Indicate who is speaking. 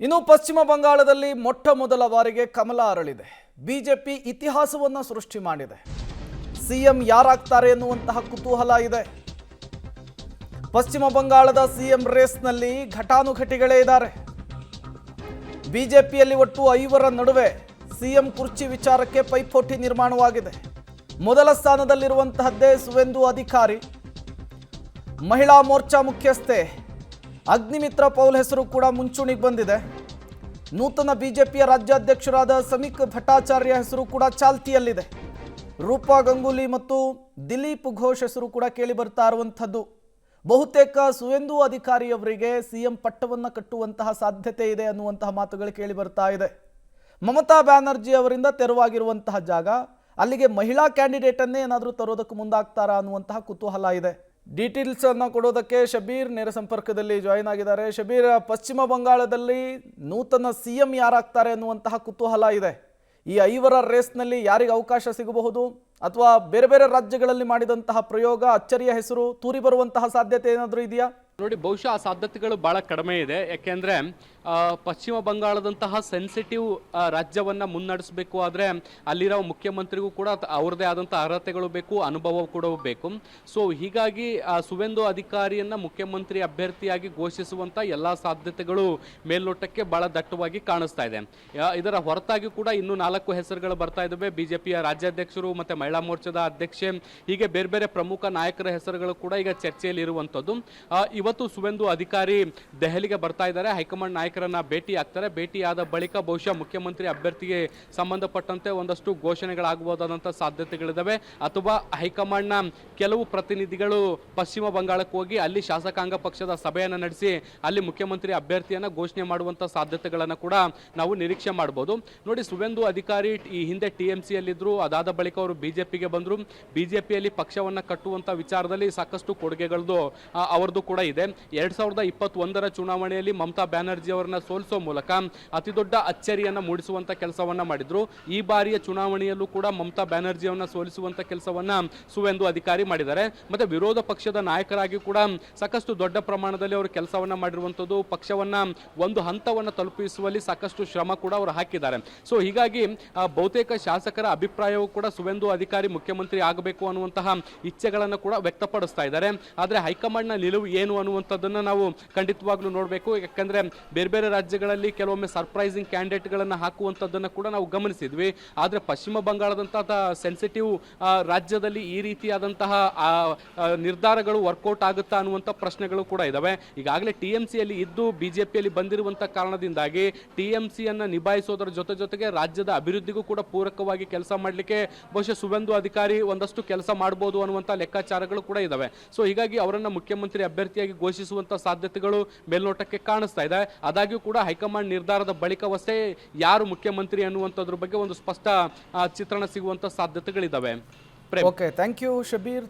Speaker 1: ಇನ್ನು ಪಶ್ಚಿಮ ಬಂಗಾಳದಲ್ಲಿ ಮೊಟ್ಟ ಮೊದಲ ಬಾರಿಗೆ ಕಮಲ ಅರಳಿದೆ. ಬಿಜೆಪಿ ಇತಿಹಾಸವನ್ನು ಸೃಷ್ಟಿ ಮಾಡಿದೆ. ಸಿಎಂ ಯಾರಾಗ್ತಾರೆ ಎನ್ನುವಂತಹ ಕುತೂಹಲ ಇದೆ. ಪಶ್ಚಿಮ ಬಂಗಾಳದ ಸಿಎಂ ರೇಸ್ನಲ್ಲಿ ಘಟಾನುಘಟಿಗಳೇ ಇದ್ದಾರೆ. ಬಿಜೆಪಿಯಲ್ಲಿ ಒಟ್ಟು 5 ನಡುವೆ ಸಿಎಂ ಕುರ್ಚಿ ವಿಚಾರಕ್ಕೆ ಪೈಪೋಟಿ ನಿರ್ಮಾಣವಾಗಿದೆ. ಮೊದಲ ಸ್ಥಾನದಲ್ಲಿರುವಂತಹದ್ದೇ ಸುವೇಂದು ಅಧಿಕಾರಿ. ಮಹಿಳಾ ಮೋರ್ಚಾ ಮುಖ್ಯಸ್ಥೆ ಅಗ್ನಿಮಿತ್ರ ಪೌಲ್ ಹೆಸರು ಕೂಡ ಮುಂಚೂಣಿಗೆ ಬಂದಿದೆ. ನೂತನ ಬಿಜೆಪಿಯ ರಾಜ್ಯಾಧ್ಯಕ್ಷರಾದ ಸಮೀಕ್ ಭಟ್ಟಾಚಾರ್ಯ ಹೆಸರು ಕೂಡ ಚಾಲ್ತಿಯಲ್ಲಿದೆ. ರೂಪಾ ಗಂಗೂಲಿ ಮತ್ತು ದಿಲೀಪ್ ಘೋಷ್ ಹೆಸರು ಕೂಡ ಕೇಳಿ ಬರ್ತಾ ಇರುವಂಥದ್ದು. ಬಹುತೇಕ ಸುವೇಂದು ಅಧಿಕಾರಿಯವರಿಗೆ ಸಿಎಂ ಪಟ್ಟವನ್ನು ಕಟ್ಟುವಂತಹ ಸಾಧ್ಯತೆ ಇದೆ ಅನ್ನುವಂತಹ ಮಾತುಗಳು ಕೇಳಿ ಬರ್ತಾ ಇದೆ. ಮಮತಾ ಬ್ಯಾನರ್ಜಿ ಅವರಿಂದ ತೆರವಾಗಿರುವಂತಹ ಜಾಗ, ಅಲ್ಲಿಗೆ ಮಹಿಳಾ ಕ್ಯಾಂಡಿಡೇಟನ್ನೇ ಏನಾದರೂ ತರೋದಕ್ಕೆ ಮುಂದಾಗ್ತಾರಾ ಅನ್ನುವಂತಹ ಕುತೂಹಲ ಇದೆ. ಡೀಟೇಲ್ಸ್ ಅನ್ನು ಕೊಡೋದಕ್ಕೆ ಶಬೀರ್ ನೇರ ಸಂಪರ್ಕದಲ್ಲಿ ಜಾಯಿನ್ ಆಗಿದ್ದಾರೆ. ಶಬೀರ್, ಪಶ್ಚಿಮ ಬಂಗಾಳದಲ್ಲಿ ನೂತನ ಸಿಎಂ ಯಾರಾಗ್ತಾರೆ ಅನ್ನುವಂತಹ ಕುತೂಹಲ ಇದೆ. ಈ 5 ರೇಸ್ನಲ್ಲಿ ಯಾರಿಗೆ ಅವಕಾಶ ಸಿಗಬಹುದು ಅಥವಾ ಬೇರೆ ಬೇರೆ ರಾಜ್ಯಗಳಲ್ಲಿ ಮಾಡಿದಂತಹ ಪ್ರಯೋಗ ಅಚ್ಚರಿಯ ಹೆಸರು ತೂರಿ ಬರುವಂತಹ ಸಾಧ್ಯತೆ ಏನಾದರೂ ಇದೆಯಾ?
Speaker 2: ನೋಡಿ, ಬಹುಶಃ ಆ ಸಾಧ್ಯತೆಗಳು ಬಹಳ ಕಡಿಮೆ ಇದೆ. ಯಾಕೆಂದ್ರೆ ಪಶ್ಚಿಮ ಬಂಗಾಳದಂತಹ ಸೆನ್ಸಿಟಿವ್ ರಾಜ್ಯವನ್ನ ಮುನ್ನಡೆಸಬೇಕು ಆದರೆ ಅಲ್ಲಿರೋ ಮುಖ್ಯಮಂತ್ರಿಗೂ ಕೂಡ ಅವ್ರದೇ ಆದಂತಹ ಅರ್ಹತೆಗಳು ಬೇಕು, ಅನುಭವ ಕೂಡ ಬೇಕು. ಸೊ ಹೀಗಾಗಿ ಸುವೇಂದು ಅಧಿಕಾರಿಯನ್ನ ಮುಖ್ಯಮಂತ್ರಿ ಅಭ್ಯರ್ಥಿಯಾಗಿ ಘೋಷಿಸುವಂತ ಎಲ್ಲಾ ಸಾಧ್ಯತೆಗಳು ಮೇಲ್ನೋಟಕ್ಕೆ ಬಹಳ ದಟ್ಟವಾಗಿ ಕಾಣಿಸ್ತಾ ಇದೆ. ಇದರ ಹೊರತಾಗಿ ಕೂಡ ಇನ್ನೂ 4 ಹೆಸರುಗಳು ಬರ್ತಾ ಇದ್ದಾವೆ. ಬಿಜೆಪಿಯ ರಾಜ್ಯಾಧ್ಯಕ್ಷರು ಮತ್ತೆ ಮಹಿಳಾ ಮೋರ್ಚಾದ ಅಧ್ಯಕ್ಷೆ, ಹೀಗೆ ಬೇರೆ ಬೇರೆ ಪ್ರಮುಖ ನಾಯಕರ ಹೆಸರುಗಳು ಕೂಡ ಈಗ ಚರ್ಚೆಯಲ್ಲಿ ಇರುವಂತದ್ದು. ಇವತ್ತು ಸುವೇಂದು ಅಧಿಕಾರಿ ದೆಹಲಿಗೆ ಬರ್ತಾ ಇದ್ದಾರೆ. ಹೈಕಮಾಂಡ್ ನಾಯಕರನ್ನ ಭೇಟಿ ಆಗ್ತಾರೆ. ಭೇಟಿಯಾದ ಬಳಿಕ ಬಹುಶಃ ಮುಖ್ಯಮಂತ್ರಿ ಅಭ್ಯರ್ಥಿಗೆ ಸಂಬಂಧಪಟ್ಟಂತೆ ಒಂದಷ್ಟು ಘೋಷಣೆಗಳಾಗಬಹುದಾದಂತಹ ಸಾಧ್ಯತೆಗಳಿದಾವೆ. ಅಥವಾ ಹೈಕಮಾಂಡ್ನ ಕೆಲವು ಪ್ರತಿನಿಧಿಗಳು ಪಶ್ಚಿಮ ಬಂಗಾಳಕ್ಕೆ ಹೋಗಿ ಅಲ್ಲಿ ಶಾಸಕಾಂಗ ಪಕ್ಷದ ಸಭೆಯನ್ನು ನಡೆಸಿ ಅಲ್ಲಿ ಮುಖ್ಯಮಂತ್ರಿ ಅಭ್ಯರ್ಥಿಯನ್ನ ಘೋಷಣೆ ಮಾಡುವಂತ ಸಾಧ್ಯತೆಗಳನ್ನು ಕೂಡ ನಾವು ನಿರೀಕ್ಷೆ ಮಾಡಬಹುದು. ನೋಡಿ, ಸುವೇಂದು ಅಧಿಕಾರಿ ಈ ಹಿಂದೆ ಟಿಎಂಸಿಯಲ್ಲಿದ್ರು. ಅದಾದ ಬಳಿಕ ಅವರು ಬಿಜೆಪಿಗೆ ಬಂದ್ರು. ಬಿಜೆಪಿಯಲ್ಲಿ ಪಕ್ಷವನ್ನ ಕಟ್ಟುವಂತ ವಿಚಾರದಲ್ಲಿ ಸಾಕಷ್ಟು ಕೊಡುಗೆಗಳದ್ದು ಅವರದ್ದು ಕೂಡ ಇದೆ. 2021 ಚುನಾವಣೆಯಲ್ಲಿ ಮಮತಾ ಬ್ಯಾನರ್ಜಿ ಅವರನ್ನ ಸೋಲಿಸುವ ಮೂಲಕ ಅತಿ ದೊಡ್ಡ ಅಚ್ಚರಿಯನ್ನ ಮೂಡಿಸುವಂತ ಕೆಲಸವನ್ನ ಮಾಡಿದ್ರು. ಈ ಬಾರಿಯ ಚುನಾವಣೆಯಲ್ಲೂ ಕೂಡ ಮಮತಾ ಬ್ಯಾನರ್ಜಿ ಅವರನ್ನ ಸೋಲಿಸುವಂತ ಕೆಲಸವನ್ನ ಸುವೇಂದು ಅಧಿಕಾರಿ ಮಾಡಿದ್ದಾರೆ. ಮತ್ತೆ ವಿರೋಧ ಪಕ್ಷದ ನಾಯಕರಾಗಿ ಕೂಡ ಸಾಕಷ್ಟು ದೊಡ್ಡ ಪ್ರಮಾಣದಲ್ಲಿ ಅವರು ಕೆಲಸವನ್ನ ಮಾಡಿರುವಂತದ್ದು. ಪಕ್ಷವನ್ನ ಒಂದು ಹಂತವನ್ನ ತಲುಪಿಸುವಲ್ಲಿ ಸಾಕಷ್ಟು ಶ್ರಮ ಕೂಡ ಅವರು ಹಾಕಿದ್ದಾರೆ. ಸೊ ಹೀಗಾಗಿ ಬಹುತೇಕ ಶಾಸಕರ ಅಭಿಪ್ರಾಯವೂ ಕೂಡ ಸುವೇಂದು ಅಧಿಕಾರಿ ಮುಖ್ಯಮಂತ್ರಿ ಆಗಬೇಕು ಅನ್ನುವಂತಹ ಇಚ್ಛೆಗಳನ್ನು ಕೂಡ ವ್ಯಕ್ತಪಡಿಸ್ತಾ ಇದ್ದಾರೆ. ಆದ್ರೆ ಹೈಕಮಾಂಡ್ ನ ನಿಲುವು ಏನು ಅನ್ನುವಂಥದ್ದನ್ನು ನಾವು ಖಂಡಿತವಾಗ್ಲೂ ನೋಡಬೇಕು. ಯಾಕಂದ್ರೆ ಬೇರೆ ಬೇರೆ ರಾಜ್ಯಗಳಲ್ಲಿ ಕೆಲವೊಮ್ಮೆ ಸರ್ಪ್ರೈಸಿಂಗ್ ಕ್ಯಾಂಡಿಡೇಟ್ಗಳನ್ನು ಹಾಕುವಂಥದ್ದನ್ನು ಕೂಡ ನಾವು ಗಮನಿಸಿದ್ವಿ. ಆದರೆ ಪಶ್ಚಿಮ ಬಂಗಾಳದಂತಹ ಸೆನ್ಸಿಟಿವ್ ರಾಜ್ಯದಲ್ಲಿ ಈ ರೀತಿಯಾದಂತಹ ನಿರ್ಧಾರಗಳು ವರ್ಕೌಟ್ ಆಗುತ್ತಾ ಅನ್ನುವಂಥ ಪ್ರಶ್ನೆಗಳು ಕೂಡ ಇದಾವೆ. ಈಗಾಗಲೇ ಟಿಎಂಸಿಯಲ್ಲಿ ಇದ್ದು ಬಿಜೆಪಿಯಲ್ಲಿ ಬಂದಿರುವಂತಹ ಕಾರಣದಿಂದಾಗಿ ಟಿಎಂಸಿಯನ್ನು ನಿಭಾಯಿಸೋದರ ಜೊತೆಗೆ ರಾಜ್ಯದ ಅಭಿವೃದ್ಧಿಗೂ ಕೂಡ ಪೂರಕವಾಗಿ ಕೆಲಸ ಮಾಡಲಿಕ್ಕೆ ಬಹುಶಃ ಸುವೇಂದು ಅಧಿಕಾರಿ ಒಂದಷ್ಟು ಕೆಲಸ ಮಾಡಬಹುದು ಅನ್ನುವಂಥ ಲೆಕ್ಕಾಚಾರಗಳು ಕೂಡ ಇದಾವೆ. ಸೊ ಹೀಗಾಗಿ ಅವರನ್ನ ಮುಖ್ಯಮಂತ್ರಿ ಅಭ್ಯರ್ಥಿಯಾಗಿ ಘೋಷಿಸುವಂತ ಸಾಧ್ಯತೆಗಳು ಮೇಲ್ನೋಟಕ್ಕೆ ಕಾಣಿಸ್ತಾ ಇದೆ. ಆದಾಗ್ಯೂ ಕೂಡ ಹೈಕಮಾಂಡ್ ನಿರ್ಧಾರದ ಬಳಿಕವಷ್ಟೇ ಯಾರು ಮುಖ್ಯಮಂತ್ರಿ ಅನ್ನುವಂಥದ್ರ ಬಗ್ಗೆ ಒಂದು ಸ್ಪಷ್ಟ ಚಿತ್ರಣ ಸಿಗುವಂತ ಸಾಧ್ಯತೆಗಳಿದಾವೆ.
Speaker 1: Okay, thank you Shabir.